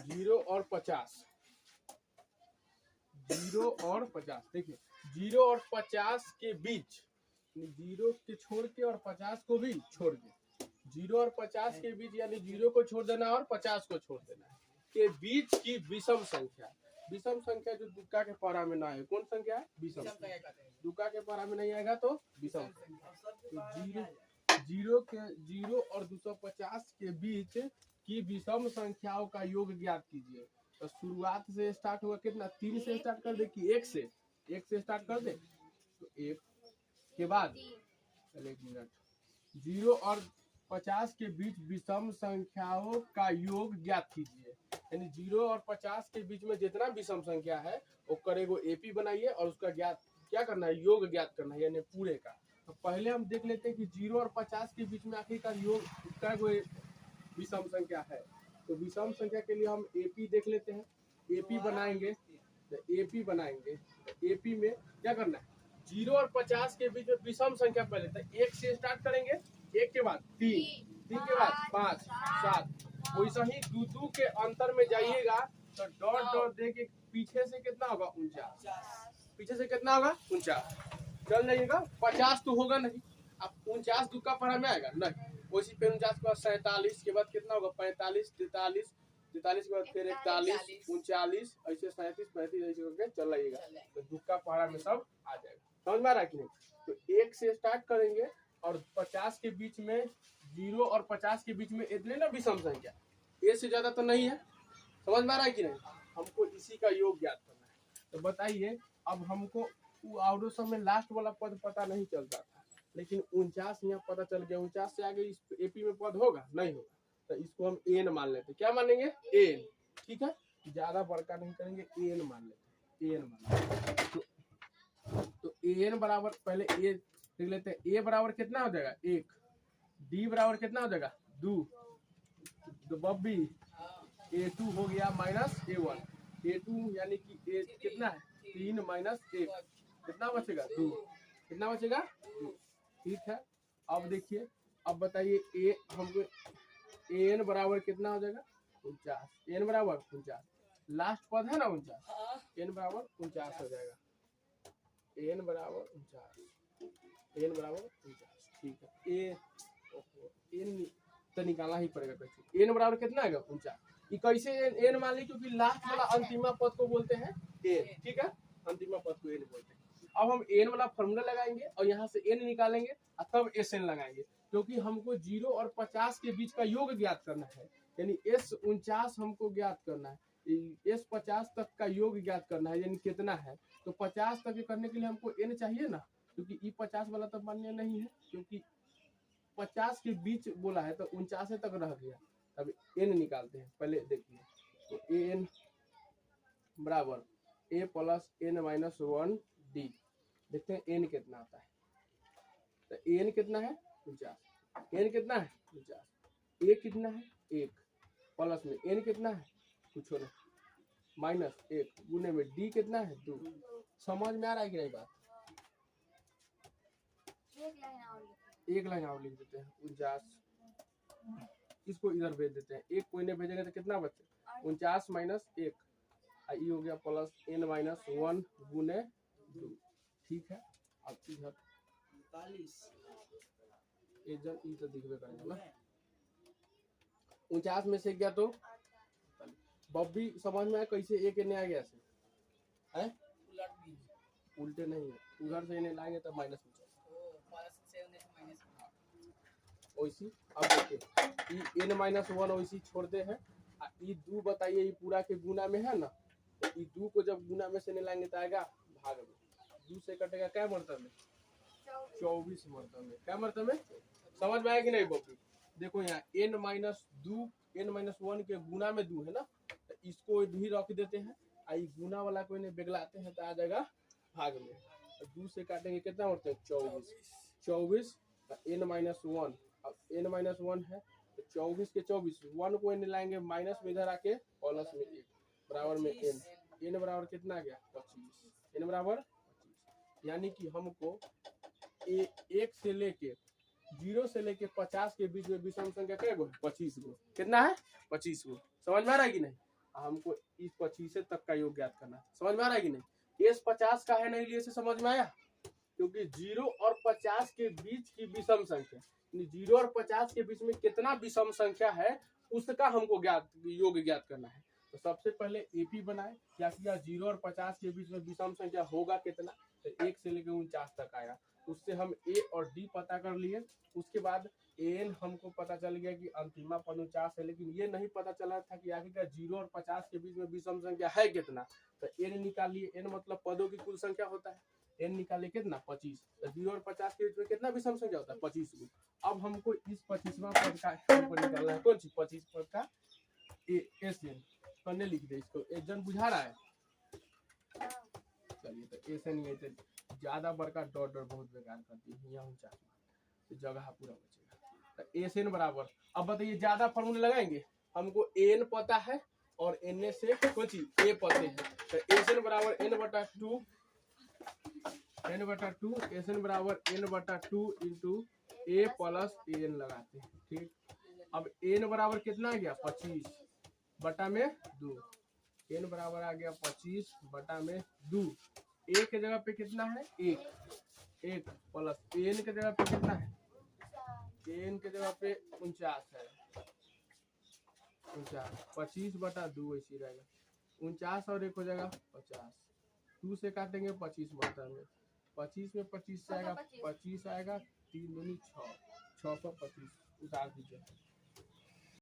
0 और 50, 0 और 50, देखिए 0 और 50 के बीच, 0 के छोड़ के और 50 को भी छोड़ के, 0 और 50 के बीच यानी 0 को छोड़ देना और 50 को छोड़ देना है के बीच की विषम संख्या। विषम संख्या जो दुक्का के पारा में ना है, कौन संख्या है? विषम। दुक्का के पारा में नहीं आएगा तो विषम। तो 0 और 250 के बीच की विषम संख्याओं का योग ज्ञात कीजिए। तो शुरुआत से स्टार्ट होगा कितना? 3 से स्टार्ट कर दे कि 1 से स्टार्ट कर दे। तो 1 के बाद, चल 1 मिनट, 0 और 50 के बीच विषम संख्याओं का योग ज्ञात कीजिए। यानी 0 और 50 के बीच में जितना विषम संख्या है वो करेगो एपी बनाइए और उसका ज्ञात क्या करना है? योग ज्ञात करना है, यानी पूरे का। तो पहले हम देख लेते हैं कि 0 और 50 के बीच में आखिरकार योग का कोई विषम संख्या है। तो विषम संख्या के लिए हम एपी देख लेते हैं। एपी बनाएंगे, तो एपी बनाएंगे तो एपी में क्या करना है? 0 और 50 के बीच में विषम संख्या पहले तो 1 से स्टार्ट करेंगे, 1 के बाद 3, 3 के बाद 5, 7, वैसा ही 2 के अंतर में जाइएगा तो डॉट डॉट दे के पीछे से कितना होगा? 49। पीछे से कितना होगा? 49। चल जाइएगा, 50 तो होगा नहीं, अब 49 दुक्का पढ़ा में आएगा नहीं। वैसे 49 के बाद 47 के बाद कितना होगा? 45, 43, 43 के बाद फिर 41, 39, ऐसे 37, 35 ऐसे करके चल जाइएगा तो दुक्का पढ़ा में सब आ जाएगा। समझ में आ रहा है कि नहीं? तो 1 से स्टार्ट करेंगे और 50 के बीच में, 0 और 50 के बीच में इतने ना विषम संख्या, ए से ज्यादा तो नहीं है। समझ में आ रहा है कि नहीं? हमको इसी का योग ज्ञात करना है। तो बताइए, अब हमको और समय लास्ट वाला पद पता नहीं चलता था, लेकिन 49 यहाँ पता चल गया। 49 से आगे इस एपी में पद होगा? नहीं होगा। तो इसको हम एन मान लेते। क्या मानेंगे? एन। ठीक है, ज्यादा बड़का नहीं करेंगे, एन मान लेते। एन मान लेते तो एन बराबर, पहले ए देख लेते हैं। ए बराबर कितना हो जाएगा? 1। डी बराबर कितना हो जाएगा? 2। तो बब्बी A2 हो गया माइनस A1। A2 यानी कि ए कितना है? 3 माइनस 1, कितना बचेगा? 2। कितना बचेगा? 2। ठीक है, अब देखिए, अब बताइए ए हमको एन बराबर कितना हो जाएगा? 49। एन बराबर 49, लास्ट पद है ना 49, एन बराबर 49 हो जाएगा। एन बराबर 49, एन बराबर 49। ठीक है, एन तो निकालना ही पड़ेगा कैसे। एन बराबर कितना आएगा? 49। ये कैसे एन मान ली? क्योंकि लास्ट वाला अंतिमा पद को बोलते हैं एन। ठीक है, अंतिमा पद को एन बोलते हैं। अब हम एन वाला फॉर्मूला लगाएंगे और यहाँ से एन निकालेंगे और तब एस एन लगाएंगे, क्योंकि हमको 0 और 50 के बीच का योग ज्ञात करना है। यानी एस 49 हमको ज्ञात करना है, एस 50 तक का योग ज्ञात करना है, यानी कितना है। तो 50 तक करने के लिए हमको एन चाहिए ना, क्योंकि ई 50 वाला तो मान्य नहीं है, क्योंकि 50 के बीच बोला है तो 49 तक रह गया। अब एन निकालते हैं। पहले देखिए, तो एन बराबर ए प्लस एन माइनस 1 डी। देखते हैं एन कितना आता है। तो एन कितना है? 49। एन कितना है? 49। ए कितना है? 1। प्लस में एन कितना है? कुछ नहीं, माइनस 1 गुने में डी कितना है? 2। समझ में आ रहा है कि नहीं बात? एक लाइन और लिख देते हैं। 49 इसको इधर भेज देते हैं। 1 कोई ने भेजेंगे तो कितना बचे? 49 माइनस 1, ये हो गया प्लस एन माइनस 1 गुने 2। ठीक है, अब इधर 49 इधर तो दिखबे करेगा ना। 49 में से गया तो बब्बी समझ में आया कैसे एक एन आ गया से है? उल्टे नहीं है, उधर से एन लाएंगे तब माइनस में वैसी। अब देखिए एन माइनस 1 वैसी छोड़ते हैं। ये 2 बताइए, ये पूरा के गुना में है ना, तो ये 2 को जब गुना में से नहीं लाएंगे तो आएगा भाग में। 2 से कटेगा क्या मरतब में? 24 मरतब में। क्या मरतब में? समझ में आया कि नहीं बब्बी? देखो यहाँ एन माइनस 2, एन माइनस 1 के गुना में 2 है ना, तो इसको भी रख देते हैं। आई गुना वाला को इन्हें बेगलाते हैं तो आ जाएगा भाग में। 2 से काटेंगे कितना होता है? 24। 24 एन माइनस 1, अब एन माइनस 1 है तो 24 के 24, 1 को एन लाएंगे माइनस में इधर आके प्लस में 1 बराबर में एन। एन बराबर कितना आ गया? 25। एन बराबर 25। यानी कि हमको 1 से लेके 0 से लेके 50 के बीच में विषम संख्या क्या गो? 25 गो। कितना है? 25 गो। समझ में आ रहा है कि नहीं? हमको इस 25 तक का योग ज्ञात करना है। समझ में आ रहा है कि नहीं? इस 50 का है नहीं लिए से समझ में आया, क्योंकि 0 और 50 के बीच की विषम संख्या, 0 और 50 के बीच में कितना विषम संख्या है उसका हमको योग ज्ञात करना है। तो सबसे पहले एपी बनाए, क्या किया, 0 और 50 के बीच में विषम संख्या होगा कितना, तो 1 से लेकर 49 तक आया। उससे हम ए और डी पता कर लिए। उसके बाद एन हमको पता चल गया कि अंतिमा पद 49 है, लेकिन ये नहीं पता चला था कि आखिर 0 और 50 के बीच में विषम संख्या है कितना। तो एन निकालिए, एन मतलब पदों की कुल संख्या होता है। एन निकाले कितना, 25। तो 0 और 50 के बीच में कितना विषम संख्या होता है, 25 को। अब हमको इस 25वां पद का हमको निकालना है, कौन सी 25 पद का एस एन करने लिख दे इसको। एक जन बुझा रहा है, चलिए। तो एस एन ये ज्यादा बड़का डॉट डॉट बहुत बेकार करती है, यहाँ 49 तो जगह पूरा बचेगा। तो एस एन बराबर, अब बताइए ज्यादा फॉर्मूले लगाएंगे, हमको एन पता है और एन से कुछ ए पते हैं। तो एस एन बराबर एन बटा 2, एन बटा 2, एस एन बराबर एन बटा 2 इंटू ए प्लस एन लगाते हैं, ठीक। अब एन बराबर कितना आ गया, 25 बटा में 2। एन बराबर आ गया 25 बटा में 2। ए के जगह पे कितना है, 1 प्लस एन के जगह पे कितना है, एन के जगह पे 49 है, 49, 25 बटा 2 ऐसी रहेगा, 49 और 1 हो जाएगा 50। 2 से काटेंगे 25 मात्रा में, 25 में 25 से आएगा 25 आएगा, 3 दूनी 6, 625 उतार दीजिए।